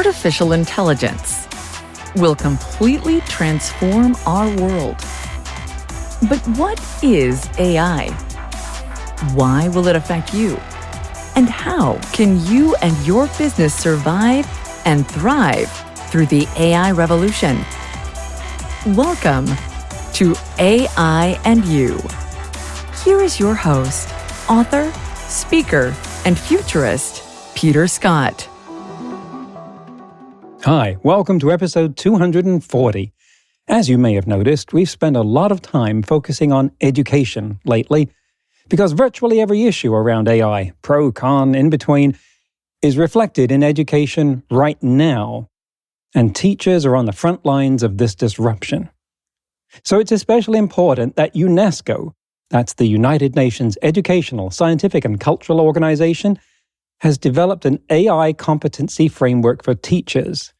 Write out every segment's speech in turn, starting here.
artificial intelligence will completely transform our world. But what is AI? Why will it affect you? And how can you and your business survive and thrive through the AI revolution? Welcome to AI and You. Here is your host, author, speaker, and futurist, Peter Scott. Hi, welcome to episode 240. As you may have noticed, we've spent a lot of time focusing on education lately because virtually every issue around AI, pro, con, in between, is reflected in education right now, and teachers are on the front lines of this disruption. So it's especially important that UNESCO, that's the United Nations Educational, Scientific and Cultural Organization, has developed an AI Competency Framework for teachers.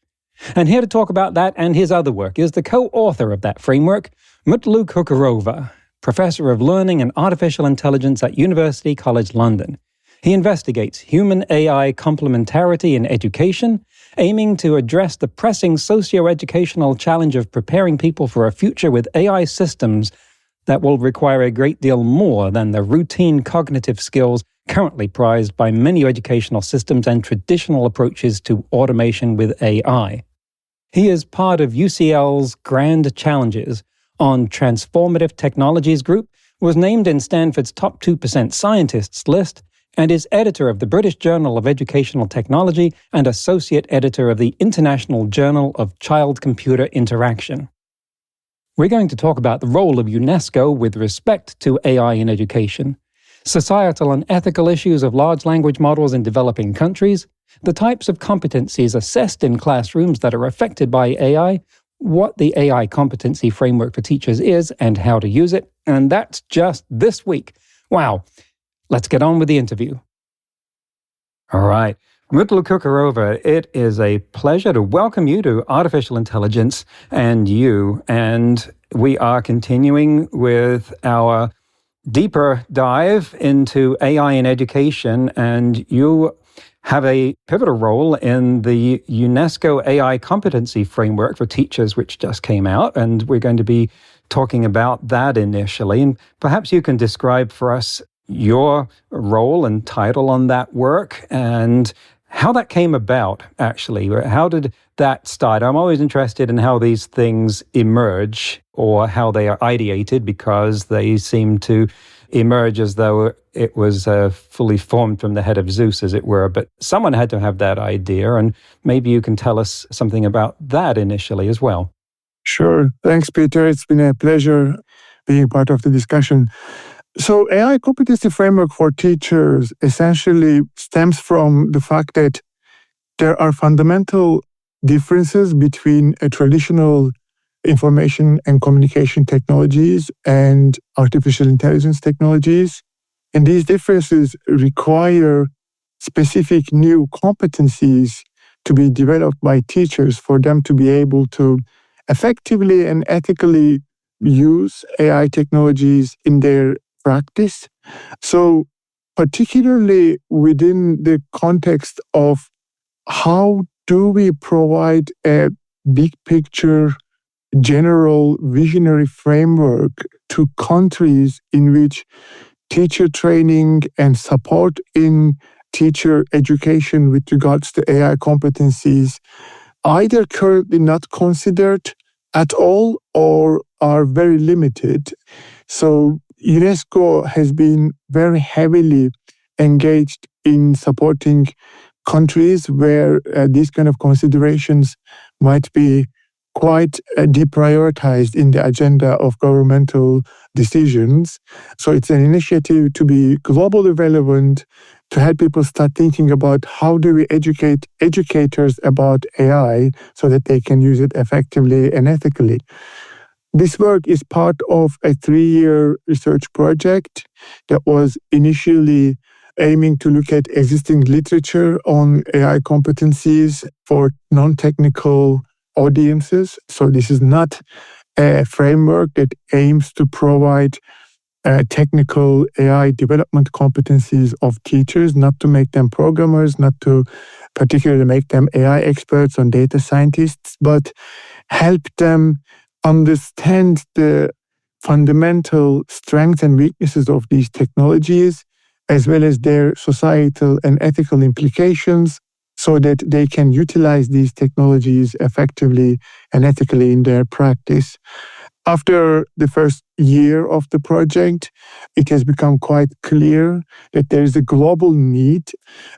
And here to talk about that and his other work is the co-author of that framework, Mutlu Cukurova, Professor of Learning and Artificial Intelligence at University College London. He investigates human-AI complementarity in education, aiming to address the pressing socio-educational challenge of preparing people for a future with AI systems that will require a great deal more than the routine cognitive skills currently prized by many educational systems and traditional approaches to automation with AI. He is part of UCL's Grand Challenges on Transformative Technologies Group, was named in Stanford's Top 2% Scientists list, and is editor of the British Journal of Educational Technology and associate editor of the International Journal of Child-Computer Interaction. We're going to talk about the role of UNESCO with respect to AI in education, societal and ethical issues of large language models in developing countries, the types of competencies assessed in classrooms that are affected by AI, what the AI Competency Framework for Teachers is and how to use it, and that's just this week. Wow. Let's get on with the interview. All right. Mutlu Cukurova, it is a pleasure to welcome you to Artificial Intelligence and You. And we are continuing with our deeper dive into AI in education. And you have a pivotal role in the UNESCO AI Competency Framework for Teachers, which just came out. And we're going to be talking about that initially. And perhaps you can describe for us your role and title on that work and how that came about, actually. How did that start? I'm always interested in how these things emerge or how they are ideated, because they seem to emerge as though it was fully formed from the head of Zeus, as it were. But someone had to have that idea, and maybe you can tell us something about that initially as well. Sure. Thanks, Peter. It's been a pleasure being part of the discussion. So AI Competency Framework for Teachers essentially stems from the fact that there are fundamental differences between traditional information and communication technologies and artificial intelligence technologies. And these differences require specific new competencies to be developed by teachers for them to be able to effectively and ethically use AI technologies in their practice. So particularly within the context of how do we provide a big picture, general visionary framework to countries in which teacher training and support in teacher education with regards to AI competencies either currently not considered at all or are very limited. So UNESCO has been very heavily engaged in supporting countries where these kind of considerations might be quite deprioritized in the agenda of governmental decisions. So it's an initiative to be globally relevant, to help people start thinking about how do we educate educators about AI so that they can use it effectively and ethically. This work is part of a 3-year research project that was initially aiming to look at existing literature on AI competencies for non-technical audiences. So this is not a framework that aims to provide technical AI development competencies of teachers, not to make them programmers, not to particularly make them AI experts and data scientists, but help them understand the fundamental strengths and weaknesses of these technologies, as well as their societal and ethical implications, so that they can utilize these technologies effectively and ethically in their practice. After the first year of the project, it has become quite clear that there is a global need.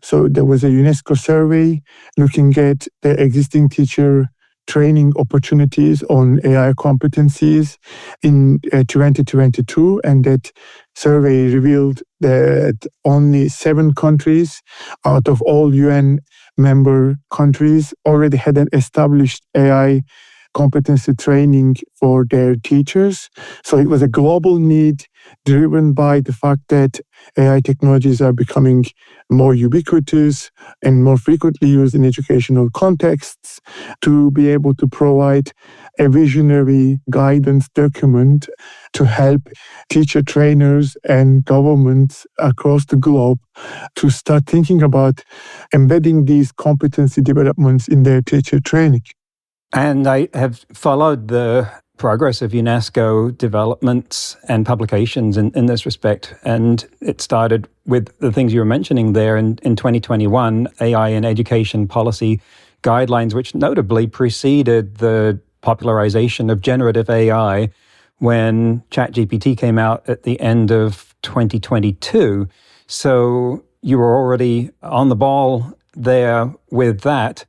So there was a UNESCO survey looking at the existing teacher training opportunities on AI competencies in 2022, and that survey revealed that only 7 countries out of all UN member countries already had an established AI competency training for their teachers. So it was a global need driven by the fact that AI technologies are becoming more ubiquitous and more frequently used in educational contexts, to be able to provide a visionary guidance document to help teacher trainers and governments across the globe to start thinking about embedding these competency developments in their teacher training. And I have followed the progress of UNESCO developments and publications in this respect. And it started with the things you were mentioning there in 2021, AI in Education Policy Guidelines, which notably preceded the popularization of generative AI when ChatGPT came out at the end of 2022. So you were already on the ball there with that.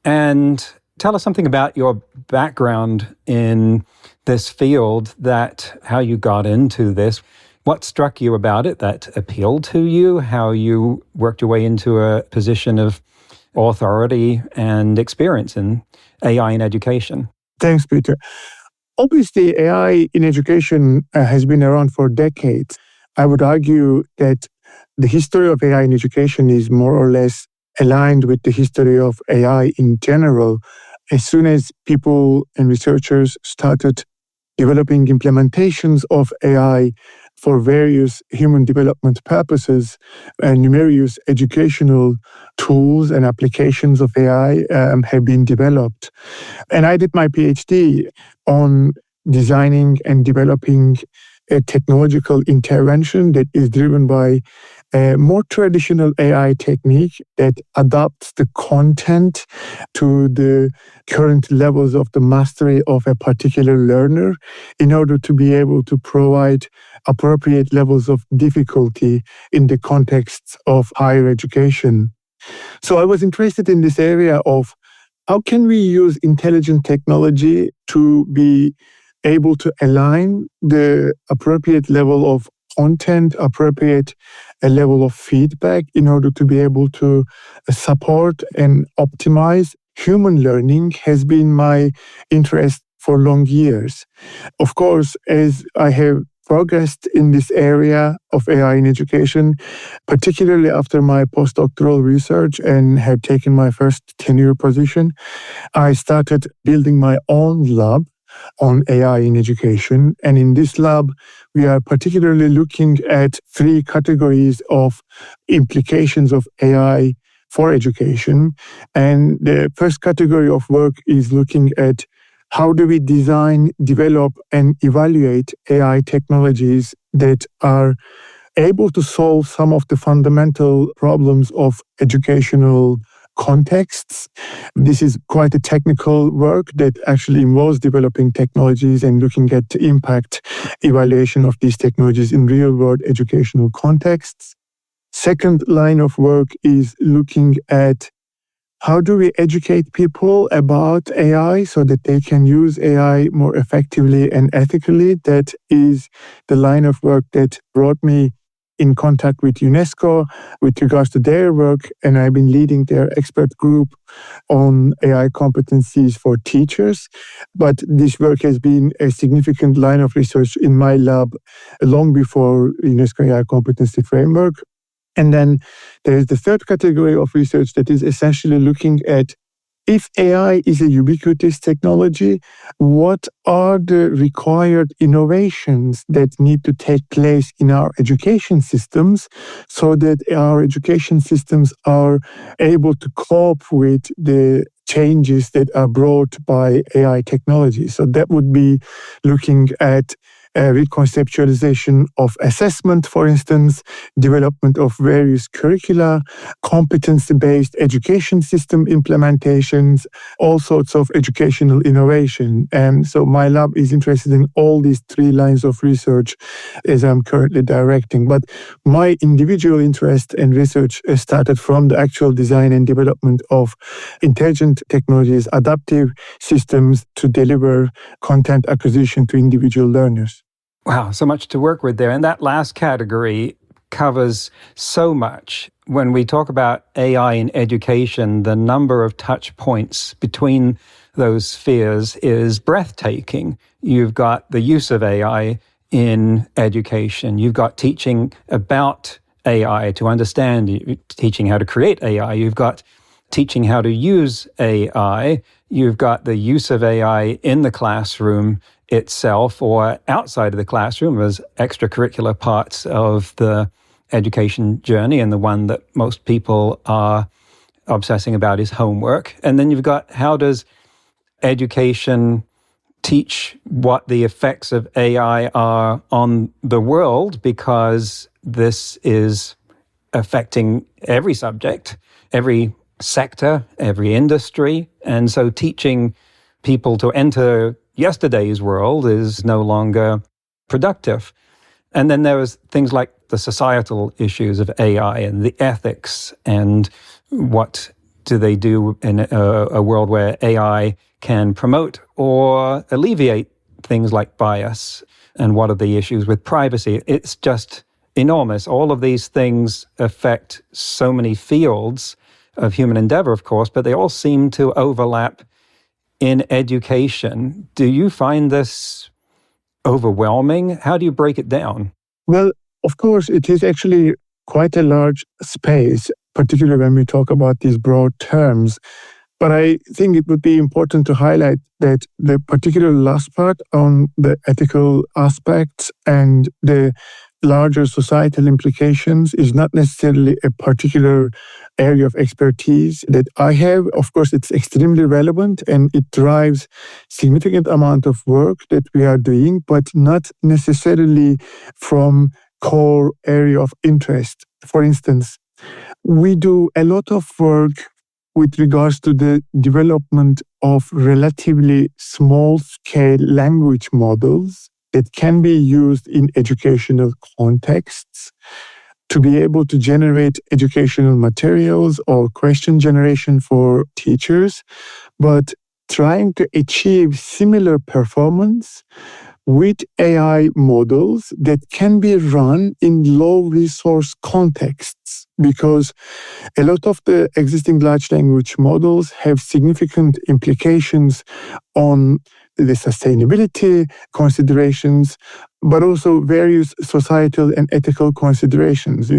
And tell us something about your background in this field, that how you got into this. What struck you about it that appealed to you? How you worked your way into a position of authority and experience in AI in education? Thanks, Peter. Obviously, AI in education has been around for decades. I would argue that the history of AI in education is more or less aligned with the history of AI in general. As soon as people and researchers started developing implementations of AI for various human development purposes, and numerous educational tools and applications of AI have been developed. And I did my PhD on designing and developing a technological intervention that is driven by a more traditional AI technique that adapts the content to the current levels of the mastery of a particular learner in order to be able to provide appropriate levels of difficulty in the context of higher education. So I was interested in this area of how can we use intelligent technology to be able to align the appropriate level of content, appropriate level of feedback in order to be able to support and optimize human learning has been my interest for long years. Of course, as I have progressed in this area of AI in education, particularly after my postdoctoral research and had taken my first tenure position, I started building my own lab on AI in education. And in this lab, we are particularly looking at 3 categories of implications of AI for education. And the first category of work is looking at how do we design, develop, and evaluate AI technologies that are able to solve some of the fundamental problems of educational contexts. This is quite a technical work that actually involves developing technologies and looking at the impact evaluation of these technologies in real-world educational contexts. Second line of work is looking at how do we educate people about AI so that they can use AI more effectively and ethically. That is the line of work that brought me in contact with UNESCO with regards to their work, and I've been leading their expert group on AI competencies for teachers. But this work has been a significant line of research in my lab long before UNESCO AI Competency Framework. And then there is the third category of research that is essentially looking at if AI is a ubiquitous technology, what are the required innovations that need to take place in our education systems so that our education systems are able to cope with the changes that are brought by AI technology? So that would be looking at reconceptualization of assessment, for instance, development of various curricula, competency-based education system implementations, all sorts of educational innovation. And so my lab is interested in all these three lines of research as I'm currently directing. But my individual interest and research started from the actual design and development of intelligent technologies, adaptive systems to deliver content acquisition to individual learners. Wow, so much to work with there. And that last category covers so much. When we talk about AI in education, the number of touch points between those spheres is breathtaking. You've got the use of AI in education. You've got teaching about AI to understand, teaching how to create AI. You've got teaching how to use AI. You've got the use of AI in the classroom itself or outside of the classroom as extracurricular parts of the education journey. And the one that most people are obsessing about is homework. And then you've got how does education teach what the effects of AI are on the world, because this is affecting every subject, every sector, every industry. And so teaching people to enter yesterday's world is no longer productive. And then there was things like the societal issues of AI and the ethics and what do they do in a world where AI can promote or alleviate things like bias, and what are the issues with privacy. It's just enormous. All of these things affect so many fields of human endeavor, of course, but they all seem to overlap in education. Do you find this overwhelming? How do you break it down? Well, of course, it is actually quite a large space, particularly when we talk about these broad terms. But I think it would be important to highlight that the particular last part on the ethical aspects and the larger societal implications is not necessarily a particular area of expertise that I have. Of course, it's extremely relevant and it drives significant amount of work that we are doing, but not necessarily from core area of interest. For instance, we do a lot of work with regards to the development of relatively small-scale language models that can be used in educational contexts to be able to generate educational materials or question generation for teachers, but trying to achieve similar performance with AI models that can be run in low-resource contexts, because a lot of the existing large language models have significant implications on the sustainability considerations, but also various societal and ethical considerations.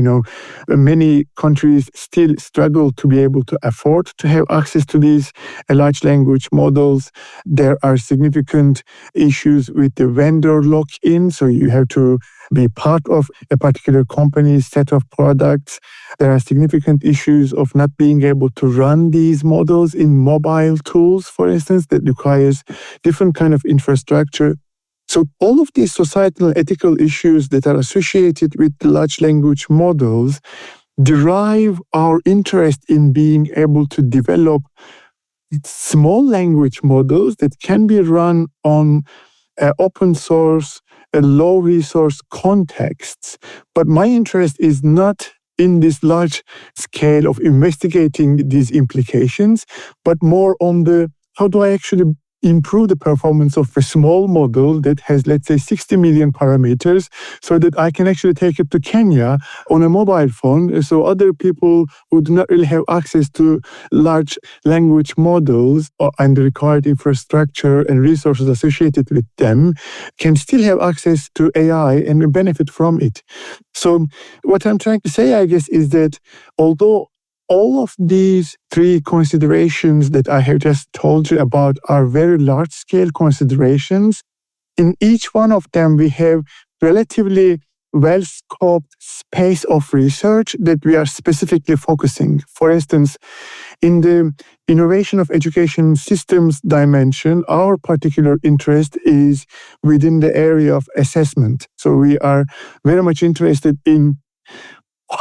Many countries still struggle to be able to afford to have access to these large language models. There are significant issues with the vendor lock-in, so you have to be part of a particular company's set of products. There are significant issues of not being able to run these models in mobile tools, for instance, that requires different kind of infrastructure. So all of these societal and ethical issues that are associated with the large language models derive our interest in being able to develop small language models that can be run on open source, low resource contexts. But my interest is not in this large scale of investigating these implications, but more on the how do I actually improve the performance of a small model that has, let's say, 60 million parameters, so that I can actually take it to Kenya on a mobile phone, so other people who do not really have access to large language models and the required infrastructure and resources associated with them can still have access to AI and benefit from it. So what I'm trying to say, I guess, is that although all of these three considerations that I have just told you about are very large-scale considerations. In each one of them, we have relatively well-scoped space of research that we are specifically focusing. For instance, in the innovation of education systems dimension, our particular interest is within the area of assessment. So we are very much interested in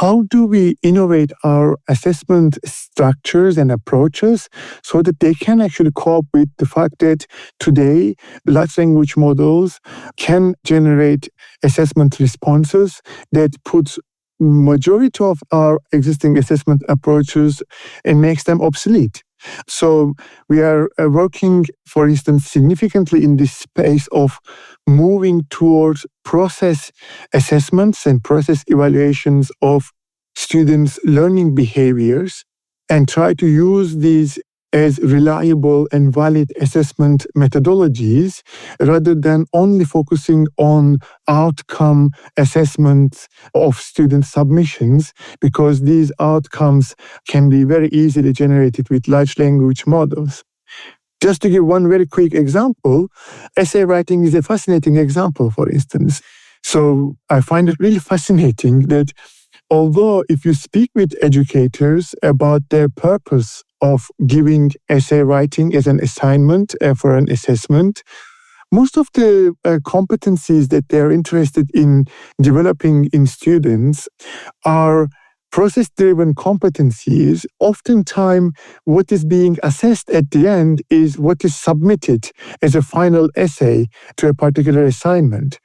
how do we innovate our assessment structures and approaches so that they can actually cope with the fact that today large language models can generate assessment responses that puts majority of our existing assessment approaches and makes them obsolete. So we are working, for instance, significantly in this space of moving towards process assessments and process evaluations of students' learning behaviors and try to use these as reliable and valid assessment methodologies rather than only focusing on outcome assessments of student submissions, because these outcomes can be very easily generated with large language models. Just to give one very quick example, essay writing is a fascinating example, for instance. So I find it really fascinating that although if you speak with educators about their purpose of giving essay writing as an assignment for an assessment, most of the competencies that they're interested in developing in students are process-driven competencies. Oftentimes, what is being assessed at the end is what is submitted as a final essay to a particular assignment.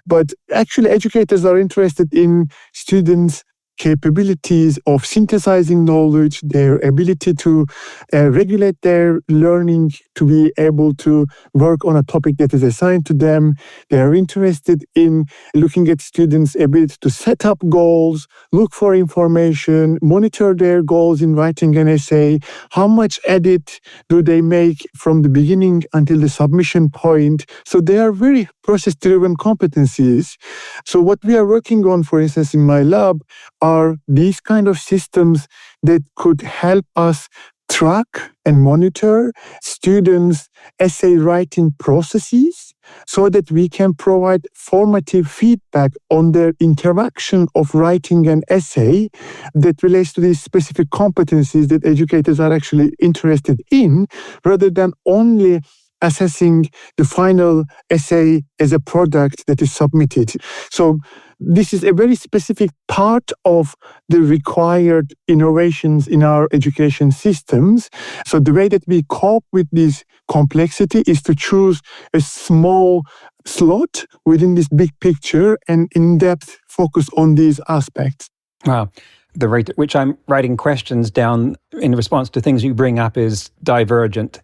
But actually, educators are interested in students' capabilities of synthesizing knowledge, their ability to regulate their learning, to be able to work on a topic that is assigned to them. They are interested in looking at students' ability to set up goals, look for information, monitor their goals in writing an essay, how much edit do they make from the beginning until the submission point. So they are very process-driven competencies. So what we are working on, for instance, in my lab, are these kind of systems that could help us track and monitor students' essay writing processes so that we can provide formative feedback on their interaction of writing an essay that relates to these specific competencies that educators are actually interested in, rather than only assessing the final essay as a product that is submitted. So this is a very specific part of the required innovations in our education systems. So the way that we cope with this complexity is to choose a small slot within this big picture and in-depth focus on these aspects. Wow. The rate at which I'm writing questions down in response to things you bring up is divergent.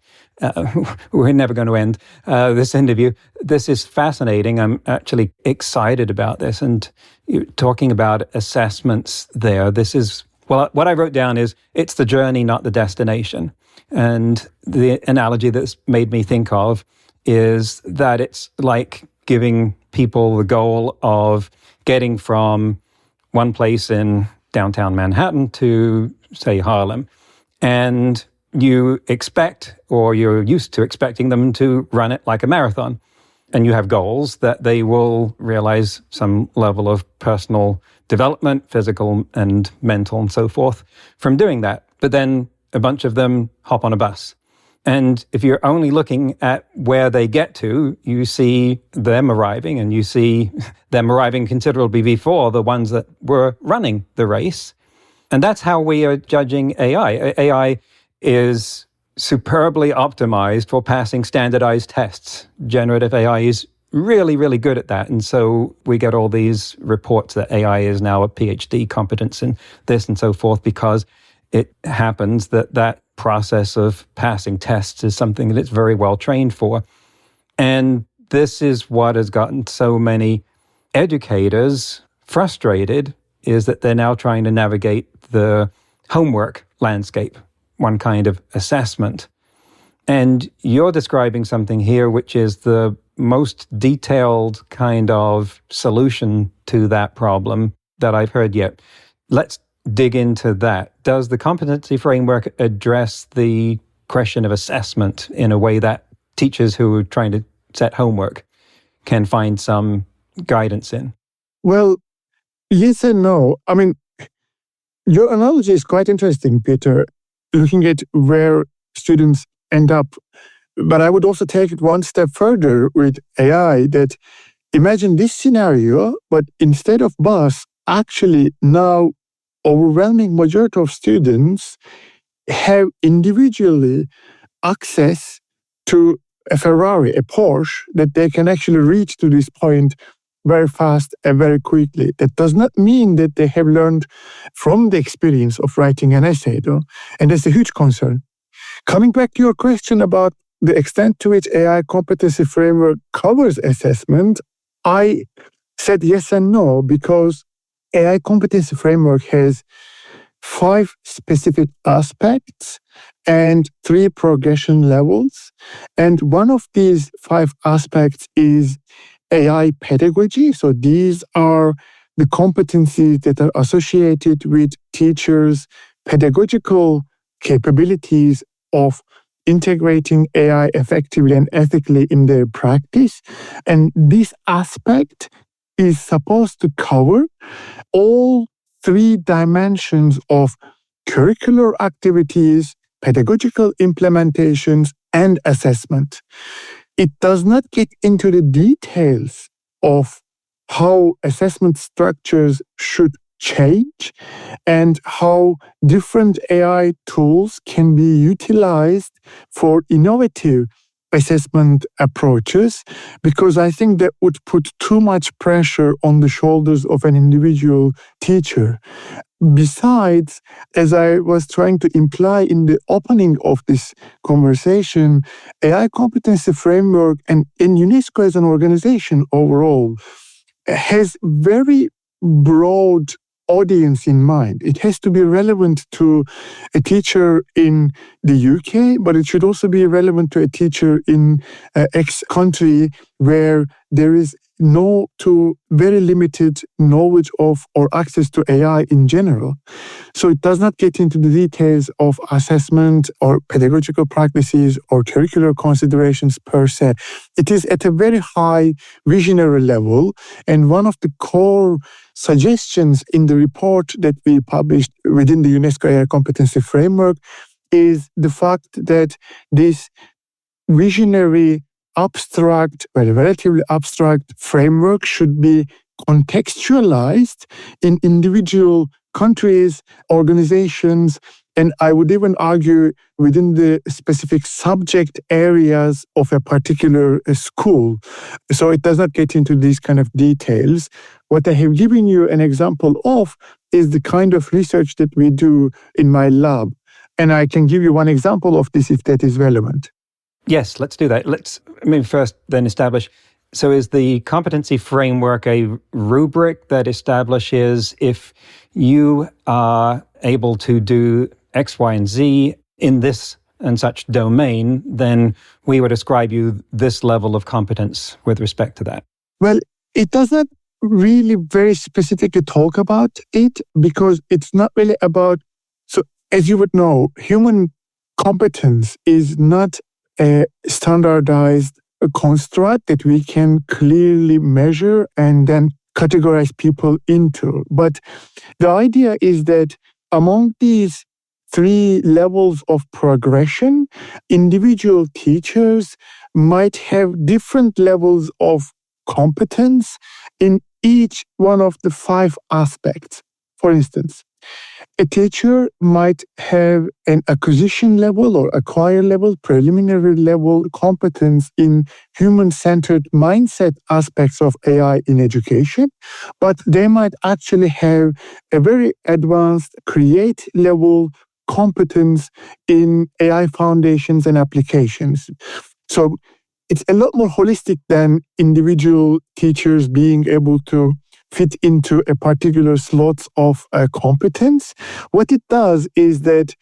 We're never going to end this interview. This is fascinating. I'm actually excited about this. And you're talking about assessments there. This is, well, what I wrote down is it's the journey, not the destination. And the analogy that's made me think of is that it's like giving people the goal of getting from one place in downtown Manhattan to, say, Harlem. And you expect, or you're used to expecting them to run it like a marathon. And you have goals that they will realize some level of personal development, physical and mental and so forth from doing that. But then a bunch of them hop on a bus. And if you're only looking at where they get to, you see them arriving, and you see them arriving considerably before the ones that were running the race. And that's how we are judging AI. AI is superbly optimized for passing standardized tests. Generative AI is really, really good at that. And so we get all these reports that AI is now a PhD competence in this and so forth, because it happens that that process of passing tests is something that it's very well trained for. And this is what has gotten so many educators frustrated, is that they're now trying to navigate the homework landscape, one kind of assessment. And you're describing something here which is the most detailed kind of solution to that problem that I've heard yet. Let's dig into that, does the competency framework address the question of assessment in a way that teachers who are trying to set homework can find some guidance in? Well, yes and no. I mean, your analogy is quite interesting, Peter, looking at where students end up. But I would also take it one step further with AI, that imagine this scenario, but instead of bus, actually now overwhelming majority of students have individually access to a Ferrari, a Porsche, that they can actually reach to this point very fast and very quickly. That does not mean that they have learned from the experience of writing an essay, though, and that's a huge concern. Coming back to your question about the extent to which AI competency framework covers assessment, I said yes and no, because AI competency framework has 5 specific aspects and 3 progression levels. And one of these 5 aspects is AI pedagogy. So these are the competencies that are associated with teachers' pedagogical capabilities of integrating AI effectively and ethically in their practice. And this aspect is supposed to cover all 3 dimensions of curricular activities, pedagogical implementations, and assessment. It does not get into the details of how assessment structures should change and how different AI tools can be utilized for innovative assessment approaches, because I think that would put too much pressure on the shoulders of an individual teacher. Besides, as I was trying to imply in the opening of this conversation, AI competency framework and UNESCO as an organization overall has very broad audience in mind. It has to be relevant to a teacher in the UK, but it should also be relevant to a teacher in X country where there is no to very limited knowledge of or access to AI in general. So it does not get into the details of assessment or pedagogical practices or curricular considerations per se. It is at a very high visionary level. And one of the core suggestions in the report that we published within the UNESCO AI Competency Framework is the fact that this visionary, abstract, well, relatively abstract framework should be contextualized in individual countries, organizations, and I would even argue within the specific subject areas of a particular school. So it does not get into these kind of details. What I have given you an example of is the kind of research that we do in my lab. And I can give you one example of this if that is relevant. Yes, let's do that. Let's first then establish, so is the competency framework a rubric that establishes if you are able to do X, Y, and Z in this and such domain, then we would ascribe you this level of competence with respect to that? Well, it doesn't really very specifically talk about it because it's not really about, so as you would know, human competence is not a standardized construct that we can clearly measure and then categorize people into. But the idea is that among these 3 levels of progression, individual teachers might have different levels of competence in each one of the 5 aspects. For instance, a teacher might have an acquisition level or acquire level, preliminary level competence in human-centered mindset aspects of AI in education, but they might actually have a very advanced create level competence in AI foundations and applications. So it's a lot more holistic than individual teachers being able to fit into a particular slots of competence. What it does is that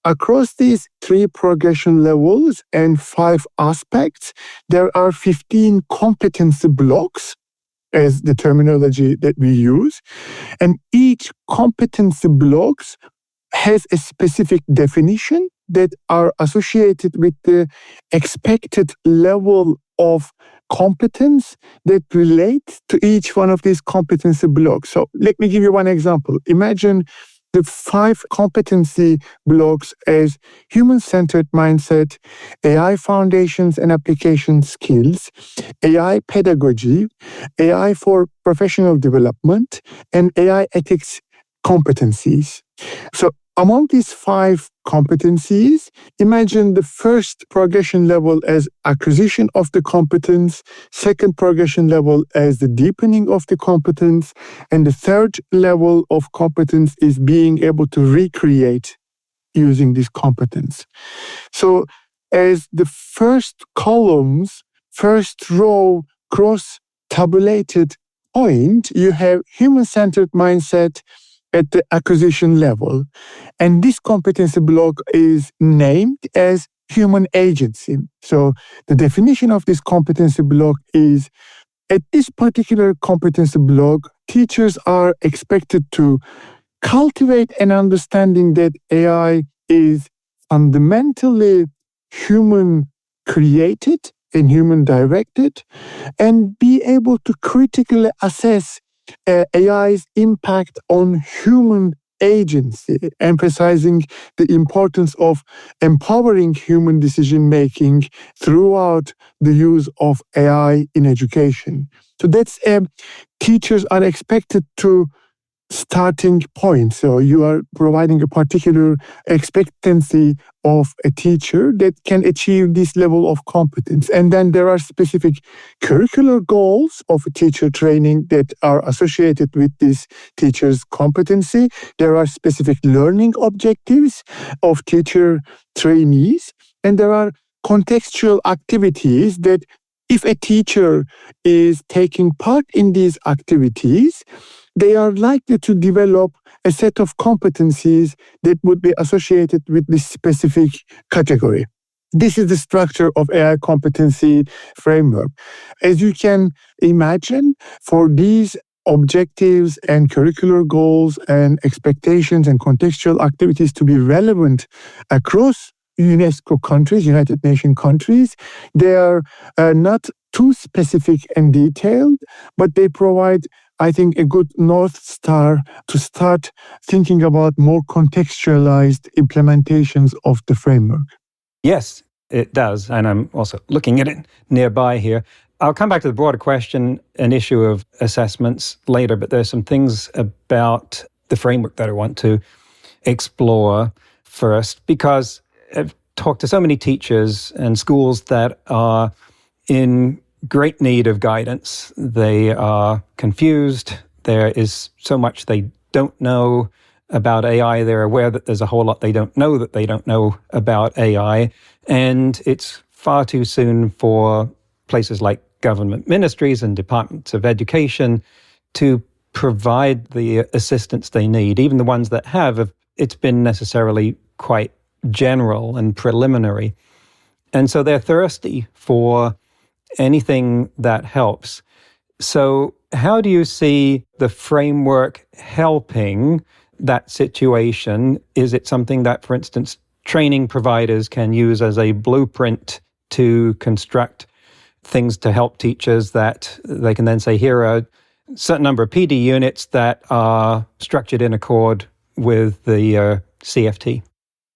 across these 3 progression levels and 5 aspects, there are 15 competency blocks as the terminology that we use. And each competency blocks has a specific definition that are associated with the expected level of competence that relates to each one of these competency blocks. So let me give you one example. Imagine the 5 competency blocks as human-centered mindset, AI foundations and application skills, AI pedagogy, AI for professional development, and AI ethics competencies. So among these 5 competencies, imagine the first progression level as acquisition of the competence, second progression level as the deepening of the competence, and the third level of competence is being able to recreate using this competence. So as the first columns, first row cross tabulated point, you have human-centered mindset at the acquisition level. And this competency block is named as human agency. So the definition of this competency block is at this particular competency block, teachers are expected to cultivate an understanding that AI is fundamentally human created and human directed, and be able to critically assess AI's impact on human agency, emphasizing the importance of empowering human decision making throughout the use of AI in education. So that's teachers are expected to starting point. So you are providing a particular expectancy of a teacher that can achieve this level of competence. And then there are specific curricular goals of teacher training that are associated with this teacher's competency. There are specific learning objectives of teacher trainees, and there are contextual activities that if a teacher is taking part in these activities, they are likely to develop a set of competencies that would be associated with this specific category. This is the structure of AI competency framework. As you can imagine, for these objectives and curricular goals and expectations and contextual activities to be relevant across UNESCO countries, United Nations countries, they are not too specific and detailed, but they provide, I think, a good North Star to start thinking about more contextualized implementations of the framework. Yes, it does. And I'm also looking at it nearby here. I'll come back to the broader question and issue of assessments later, but there's some things about the framework that I want to explore first, because I've talked to so many teachers and schools that are in great need of guidance. They are confused. There is so much they don't know about AI. They're aware that there's a whole lot they don't know that they don't know about AI. And it's far too soon for places like government ministries and departments of education to provide the assistance they need. Even the ones that have, it's been necessarily quite general and preliminary. And so they're thirsty for anything that helps. So how do you see the framework helping that situation? Is it something that, for instance, training providers can use as a blueprint to construct things to help teachers that they can then say, here are a certain number of PD units that are structured in accord with the CFT?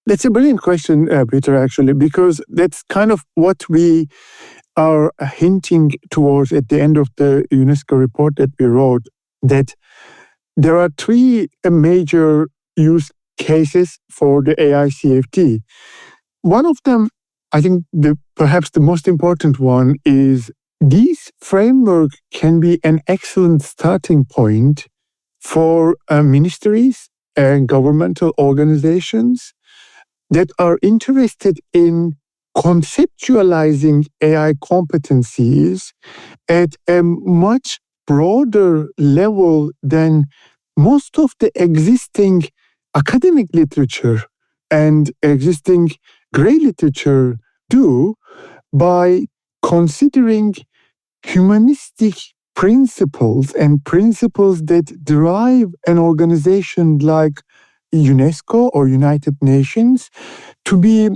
That's a brilliant question, Peter, actually, because that's kind of what we are hinting towards at the end of the UNESCO report that we wrote, that there are 3 major use cases for the AI CFT. One of them, I think perhaps the most important one, is this framework can be an excellent starting point for ministries and governmental organizations that are interested in conceptualizing AI competencies at a much broader level than most of the existing academic literature and existing gray literature do, by considering humanistic principles and principles that drive an organization like UNESCO or United Nations to be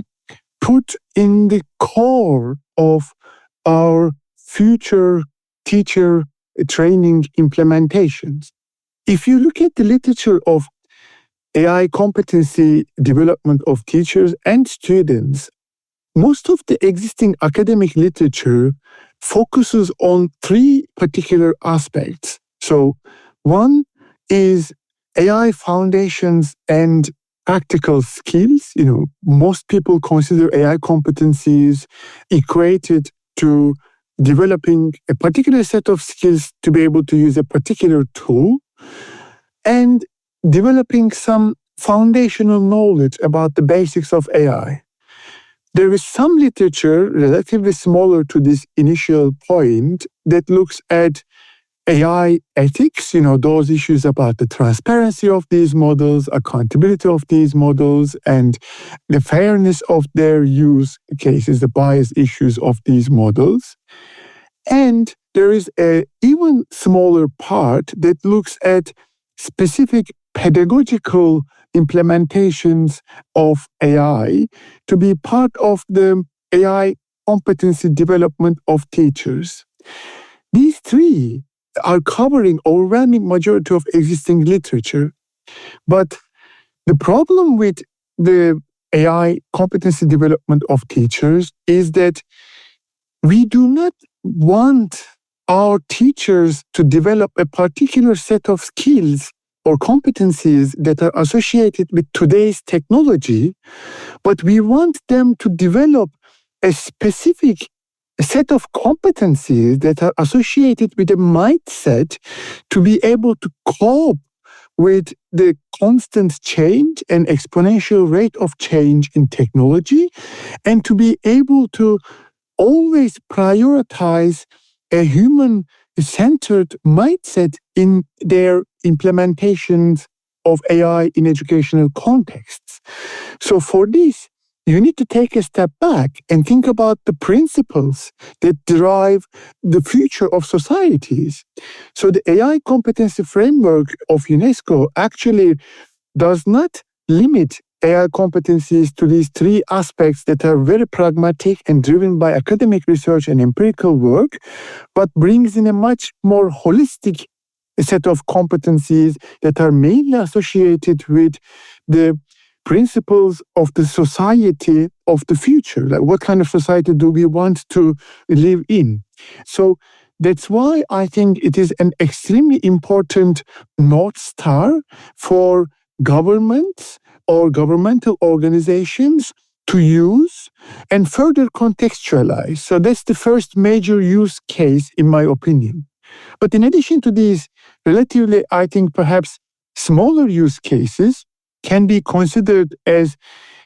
put in the core of our future teacher training implementations. If you look at the literature of AI competency development of teachers and students, most of the existing academic literature focuses on three particular aspects. So, one is AI foundations and practical skills. Most people consider AI competencies equated to developing a particular set of skills to be able to use a particular tool and developing some foundational knowledge about the basics of AI. There is some literature relatively smaller to this initial point that looks at AI ethics, those issues about the transparency of these models, accountability of these models, and the fairness of their use cases, the bias issues of these models. And there is an even smaller part that looks at specific pedagogical implementations of AI to be part of the AI competency development of teachers. These three are covering overwhelming majority of existing literature. But the problem with the AI competency development of teachers is that we do not want our teachers to develop a particular set of skills or competencies that are associated with today's technology, but we want them to develop a specific set of competencies that are associated with a mindset to be able to cope with the constant change and exponential rate of change in technology, and to be able to always prioritize a human-centered mindset in their implementations of AI in educational contexts. So for this, you need to take a step back and think about the principles that drive the future of societies. So the AI Competency Framework of UNESCO actually does not limit AI competencies to these three aspects that are very pragmatic and driven by academic research and empirical work, but brings in a much more holistic set of competencies that are mainly associated with the principles of the society of the future. Like, what kind of society do we want to live in? So that's why I think it is an extremely important North Star for governments or governmental organizations to use and further contextualize. So that's the first major use case, in my opinion. But in addition to these relatively, I think, perhaps smaller use cases can be considered as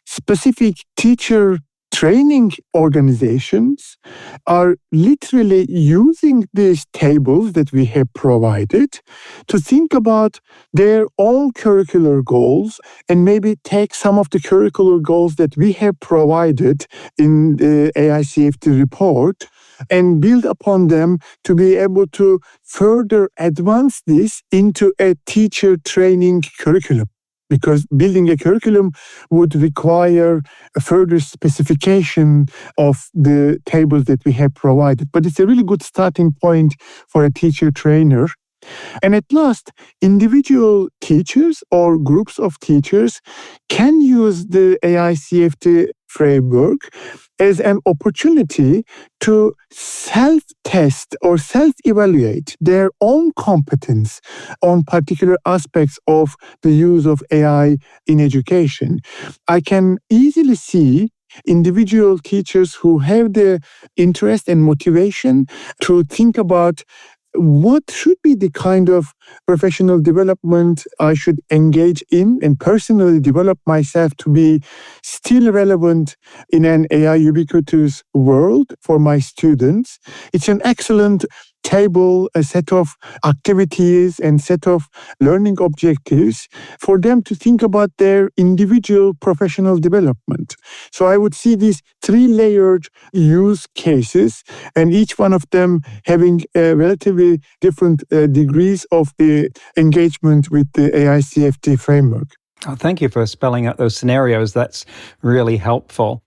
specific teacher training organizations are literally using these tables that we have provided to think about their own curricular goals and maybe take some of the curricular goals that we have provided in the AICFT report and build upon them to be able to further advance this into a teacher training curriculum. Because building a curriculum would require a further specification of the tables that we have provided. But it's a really good starting point for a teacher trainer. And at last, individual teachers or groups of teachers can use the AICFT framework as an opportunity to self-test or self-evaluate their own competence on particular aspects of the use of AI in education. I can easily see individual teachers who have the interest and motivation to think about what should be the kind of professional development I should engage in and personally develop myself to be still relevant in an AI ubiquitous world for my students. It's an excellent table, a set of activities and set of learning objectives for them to think about their individual professional development. So I would see these three-layered use cases, and each one of them having relatively different degrees of the engagement with the AI CFT framework. Oh, thank you for spelling out those scenarios. That's really helpful.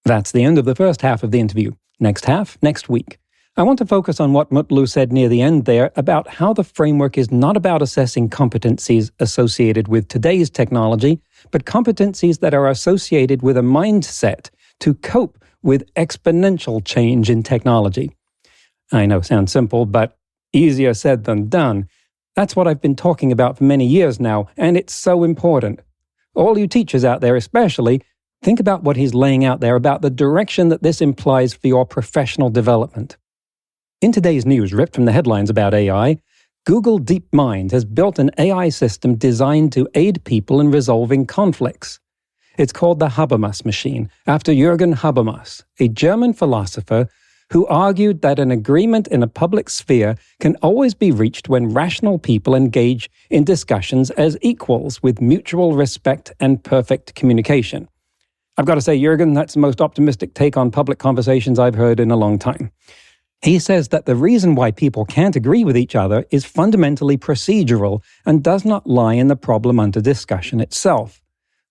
That's the end of the first half of the interview. Next half, next week. I want to focus on what Mutlu said near the end there about how the framework is not about assessing competencies associated with today's technology, but competencies that are associated with a mindset to cope with exponential change in technology. I know, sounds simple, but easier said than done. That's what I've been talking about for many years now, and it's so important. All you teachers out there especially, think about what he's laying out there about the direction that this implies for your professional development. In today's news, ripped from the headlines about AI, Google DeepMind has built an AI system designed to aid people in resolving conflicts. It's called the Habermas machine, after Jürgen Habermas, a German philosopher who argued that an agreement in a public sphere can always be reached when rational people engage in discussions as equals with mutual respect and perfect communication. I've got to say, Jürgen, that's the most optimistic take on public conversations I've heard in a long time. He says that the reason why people can't agree with each other is fundamentally procedural and does not lie in the problem under discussion itself.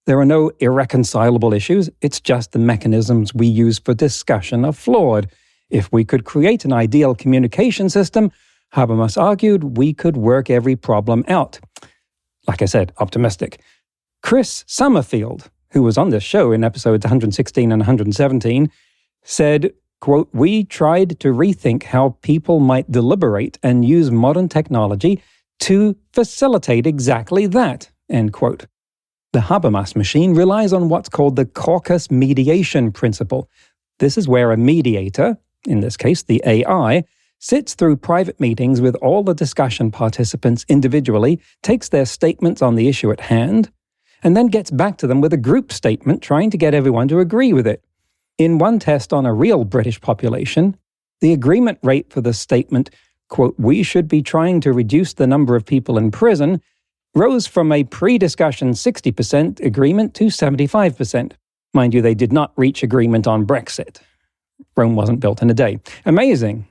There are no irreconcilable issues, it's just the mechanisms we use for discussion are flawed. If we could create an ideal communication system, Habermas argued, we could work every problem out. Like I said, optimistic. Chris Summerfield, who was on this show in episodes 116 and 117, said, quote, we tried to rethink how people might deliberate and use modern technology to facilitate exactly that, end quote. The Habermas machine relies on what's called the caucus mediation principle. This is where a mediator, in this case the AI, sits through private meetings with all the discussion participants individually, takes their statements on the issue at hand, and then gets back to them with a group statement trying to get everyone to agree with it. In one test on a real British population, the agreement rate for the statement, quote, we should be trying to reduce the number of people in prison, rose from a pre-discussion 60% agreement to 75%. Mind you, they did not reach agreement on Brexit. Rome wasn't built in a day. Amazing.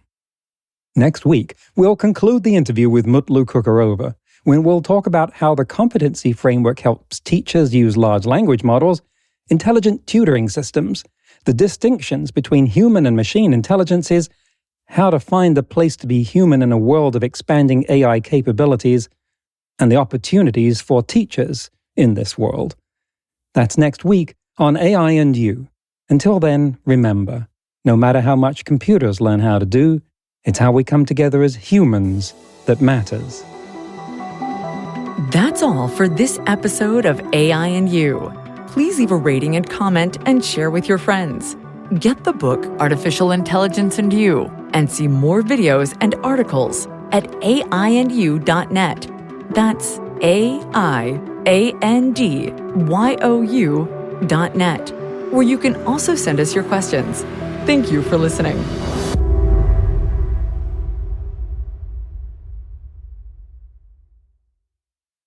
Next week, we'll conclude the interview with Mutlu Cukurova, when we'll talk about how the competency framework helps teachers use large language models, intelligent tutoring systems, the distinctions between human and machine intelligences, how to find the place to be human in a world of expanding AI capabilities, and the opportunities for teachers in this world. That's next week on AI and You. Until then, remember, no matter how much computers learn how to do, it's how we come together as humans that matters. That's all for this episode of AI and You. Please leave a rating and comment and share with your friends. Get the book Artificial Intelligence and You and see more videos and articles at aiandyou.net. That's aiandyou.net, where you can also send us your questions. Thank you for listening.